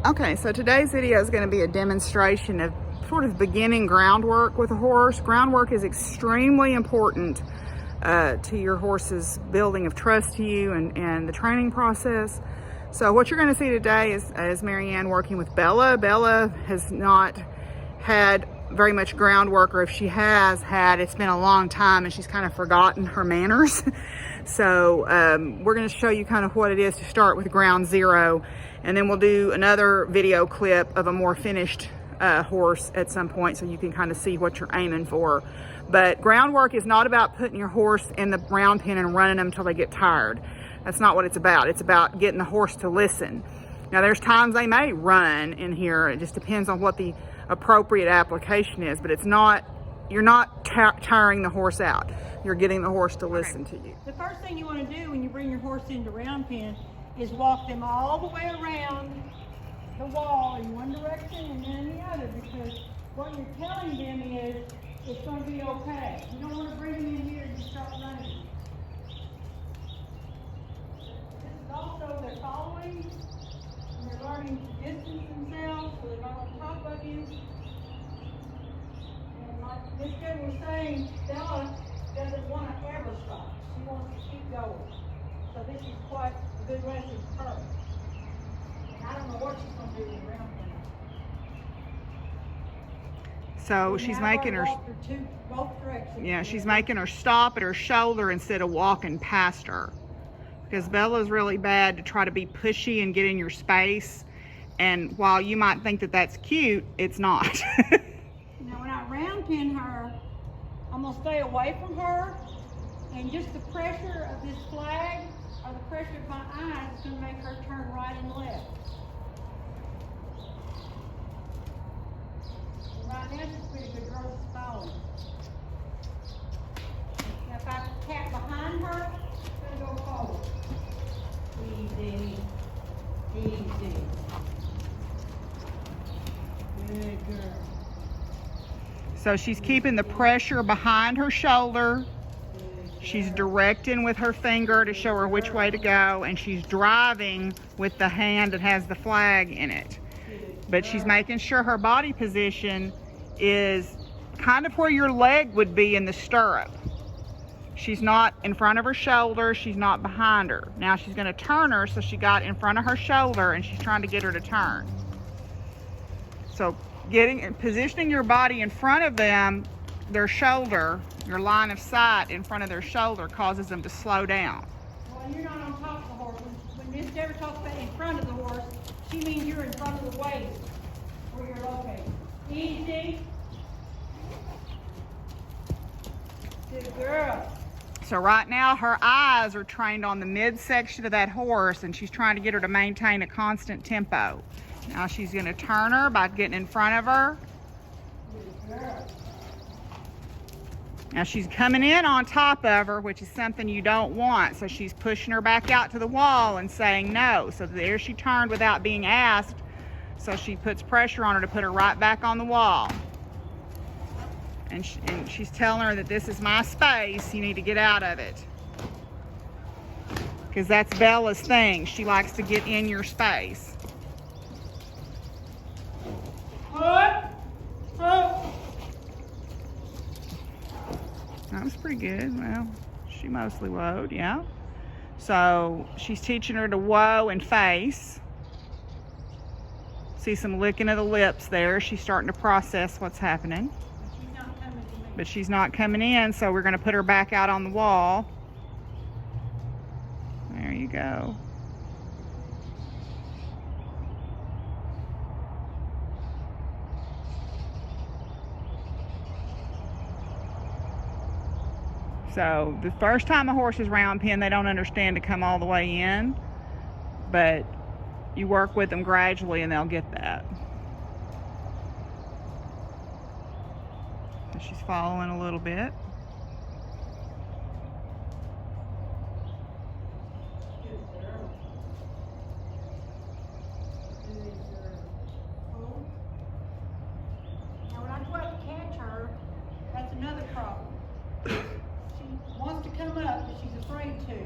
Okay, so today's video is going to be a demonstration of sort of beginning groundwork with a horse. Groundwork is extremely important to your horse's building of trust to you and the training process. So what you're going to see today is Marianne working with Bella. Bella has not had very much groundwork, or if she has had, it's been a long time and she's kind of forgotten her manners. So we're going to show you kind of what it is to start with ground zero, and then we'll do another video clip of a more finished horse at some point so you can kind of see what you're aiming for. But groundwork is not about putting your horse in the round pen and running them until they get tired. That's not what it's about. It's about getting the horse to listen. Now there's times they may run in here. It just depends on what the appropriate application is, but it's not, you're not tiring the horse out. You're getting the horse to listen to you. The first thing you want to do when you bring your horse into round pen is walk them all the way around the wall in one direction and then in the other, because what you're telling them is it's going to be okay. You don't want to bring them in here and start running. This is also their following, and they're learning to distance themselves so they're not on top of you. And like Miss Good was saying, Bella doesn't want to ever stop. She wants to keep going. So this is quite a good lesson for her. And I don't know what she's going to do in the round pen. So she's making her, both directions. yeah, she's making her stop at her shoulder instead of walking past her. Because Bella's really bad to try to be pushy and get in your space. And while you might think that that's cute, it's not. Now when I round pin her, I'm going to stay away from her, and just the pressure of this flag or the pressure of my eyes is going to make her turn right and left. And right now she's pretty good girl, she's following. Now if I tap behind her, she's going to go forward. Easy, easy. Good girl. So she's keeping the pressure behind her shoulder. She's directing with her finger to show her which way to go, and she's driving with the hand that has the flag in it. But she's making sure her body position is kind of where your leg would be in the stirrup. She's not in front of her shoulder, she's not behind her. Now she's going to turn her, so she got in front of her shoulder and she's trying to get her to turn. So positioning your body in front of them, their shoulder, your line of sight in front of their shoulder, causes them to slow down. Well, you're not on top of the horse. When Miss Deborah talks about in front of the horse, she means you're in front of the waist where you're located. Easy. Good girl. So right now her eyes are trained on the midsection of that horse, and she's trying to get her to maintain a constant tempo. Now she's going to turn her by getting in front of her. Now she's coming in on top of her, which is something you don't want. So she's pushing her back out to the wall and saying no. So there she turned without being asked. So she puts pressure on her to put her right back on the wall. And she's telling her that this is my space. You need to get out of it. Because that's Bella's thing. She likes to get in your space. That was pretty good. Well, she mostly whoa, yeah. So she's teaching her to whoa and face. See some licking of the lips there. She's starting to process what's happening. But she's not coming in, so we're going to put her back out on the wall. There you go. So the first time a horse is round pen, they don't understand to come all the way in, but you work with them gradually and they'll get that. So she's following a little bit. Now when I go up to catch her, that's another problem. She wants to come up, but she's afraid to.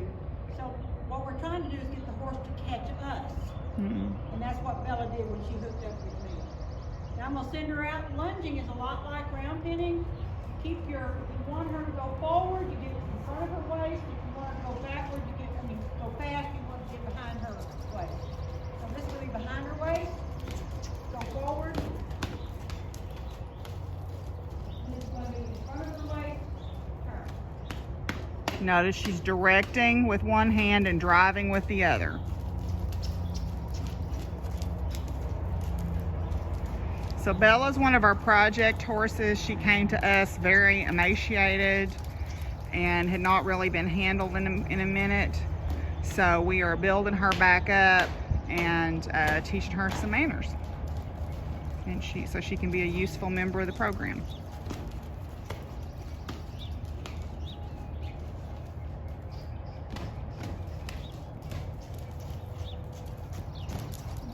So what we're trying to do is get the horse to catch us. And that's what Bella Bella did when she hooked up with me. Now I'm gonna send her out. Lunging is a lot like round pinning. If you want her to go forward, you get in front of her waist. If you want her to go backward, go fast, you want to get behind her waist. So this will be behind her waist. Go forward. This is going to be in front of her waist. Turn. Notice she's directing with one hand and driving with the other. So Bella's one of our project horses. She came to us very emaciated and had not really been handled in a minute. So we are building her back up and teaching her some manners. And so she can be a useful member of the program.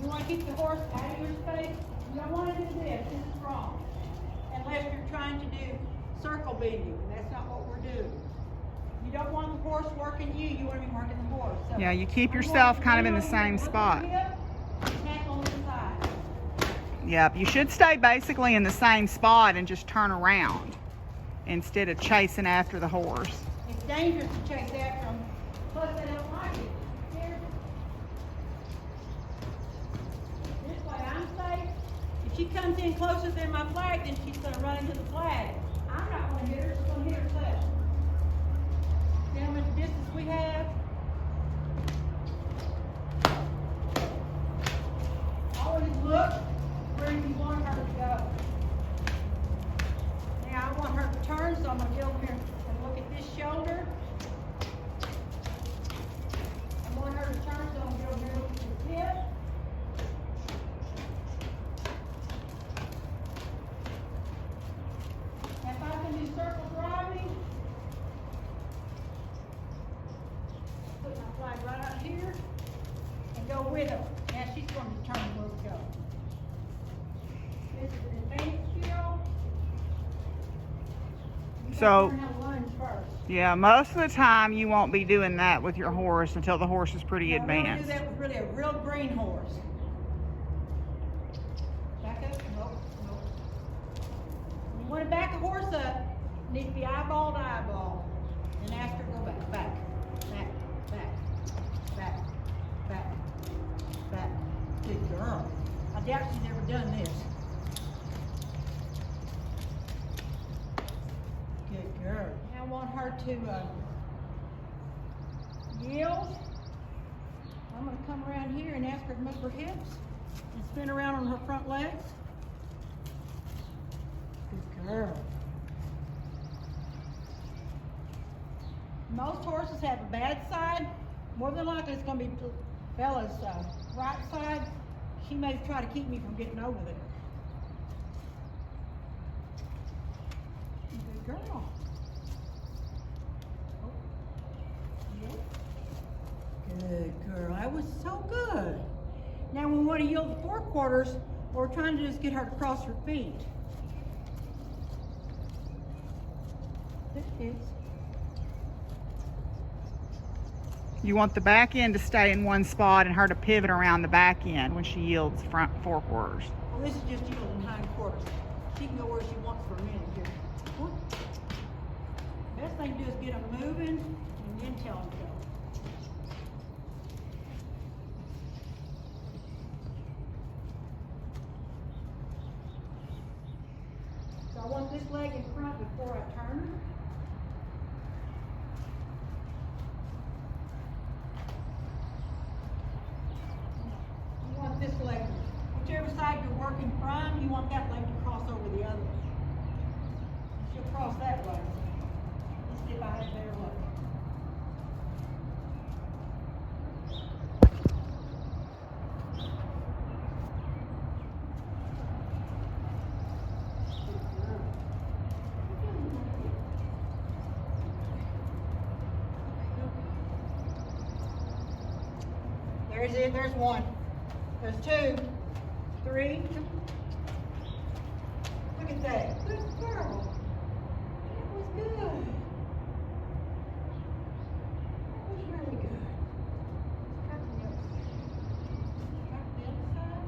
You want to keep the horse out of your space? You don't want to do this. This is wrong. Unless you're trying to do circle bending. That's not what we're doing. You don't want the horse working you. You want to be working the horse. So Yeah, you keep yourself kind of in the same spot. Yep, you should stay basically in the same spot and just turn around instead of chasing after the horse. It's dangerous to chase after them. Plus, they don't like it. Here. This way, I'm safe. If she comes in closer than my flag, then she's going to run into the flag. I'm not going to hit her. She's going to hit herself. See how much distance we have? Always look where you want her to go. Now I want her to turn, so I'm going to get over here and look at this shoulder. I want her to turn, so I'm going to get over here and look at this hip. If I can do circle driving, put my flag right out here and go with her. Now she's going to determine where we go. This is an advanced skill. You So, gotta learn how to lunge first. yeah, most of the time you won't be doing that with your horse until the horse is pretty Now, we don't advanced. do that with really a real green horse. Back up. Nope. When you want to back a horse up, it needs to be eyeball to eyeball. And ask her to go back. Back. Good girl. I doubt she's ever done this. Good girl. Now I want her to yield. I'm going to come around here and ask her to move her hips and spin around on her front legs. Good girl. Most horses have a bad side. More than likely it's going to be Bella's right side. She may try to keep me from getting over there. Good girl. Oh. Yep. Good girl. That was so good. Now we want to yield the forequarters, we're trying to just get her to cross her feet. This is. You want the back end to stay in one spot and her to pivot around the back end when she yields front forequarters. Well, this is just yielding hindquarters. She can go where she wants for a minute here. Best thing to do is get them moving and then tell them to go. So I want this leg in front before I turn her. This leg, whichever side you're working from, you want that leg to cross over the other one. She'll cross that way. Let's see if I have a better look. There's it, there's one. There's 2, 3. Look at that. Good girl. That was good. That was really good. Cut the other side. Cut the other side.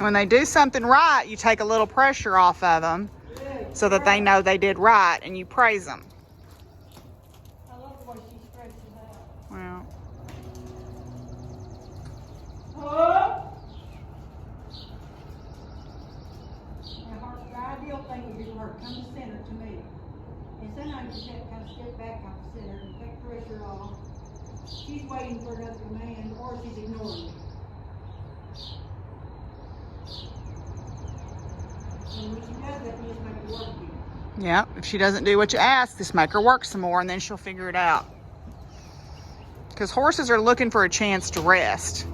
When they do something right, you take a little pressure off of them so that they know they did right, and you praise them. I love the way she stretches out. Well, Oh! Now, the ideal thing would be for her to come to center to me. And sometimes you just have to kind of step back off the center and take pressure off. She's waiting for another command, or she's ignoring me. And when she does that, you just make it work again. yeah, if she doesn't do what you ask, just make her work some more, and then she'll figure it out. Because horses are looking for a chance to rest.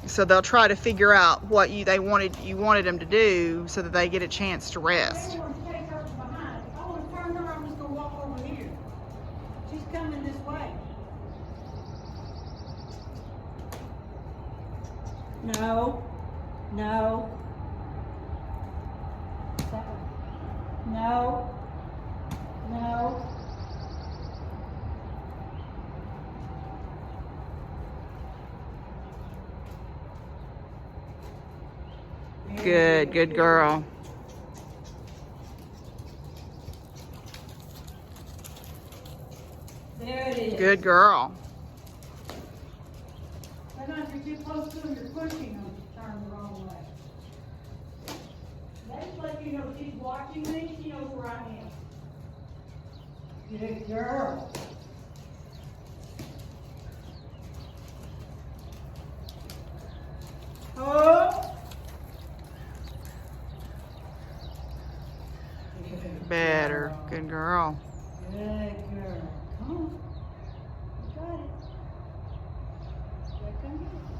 So they'll try to figure out what you wanted them to do so that they get a chance to rest. I don't want to take her from behind. If I want to turn her, I'm just going to walk over here. She's coming this way. No. No. That way. No. No. Good girl. There it is. Good girl. Sometimes you're too close to them, you're pushing them to turn the wrong way. That's like, you know, she's watching me, she knows where I am. Good girl. Oh! Better. Good girl. Good girl. Come on. You got it. Here come you.